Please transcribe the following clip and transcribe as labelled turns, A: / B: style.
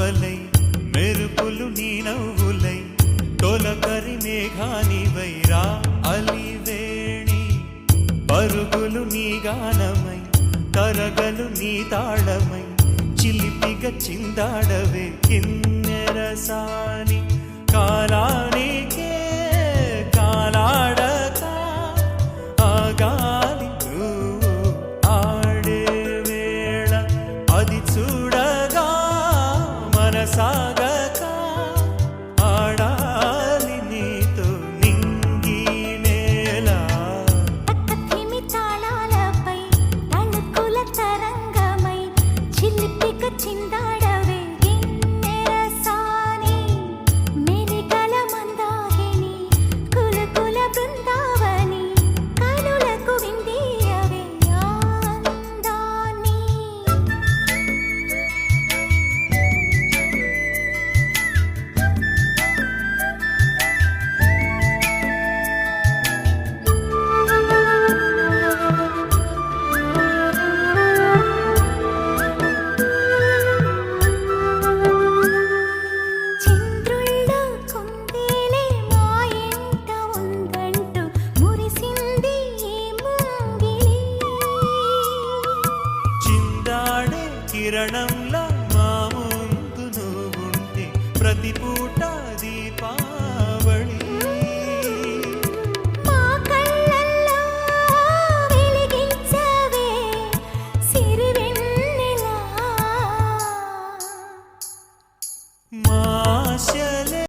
A: గువ్వలై మెరుపులు నీ నవ్వులై తొలకరి మేఘానివై రా అలివేణి పరుగులు నీ గానమై తరగలు నీ తాళమై చిలిపిగా చిందాడవే కిన్నెరసాని కాలానికే కాలాడక ఆగాలి ఆడే వేళ అది చూడగా మనసాగక ఆడాలి నీతో నింగి నేల
B: తాళాలపై తణుకుల తరంగమై చిలిపిగా చిందాడవే గిన్నెరసాని మెలికల మందాకిని కులకుల బృందావని కనులకు విందియవే ఆనందాన్ని చంద్రుల్లో కుందేలే మా ఇంట ఉందంటూ మురిసింది ఈ ముంగిలి
A: చిందాడే కిరణంల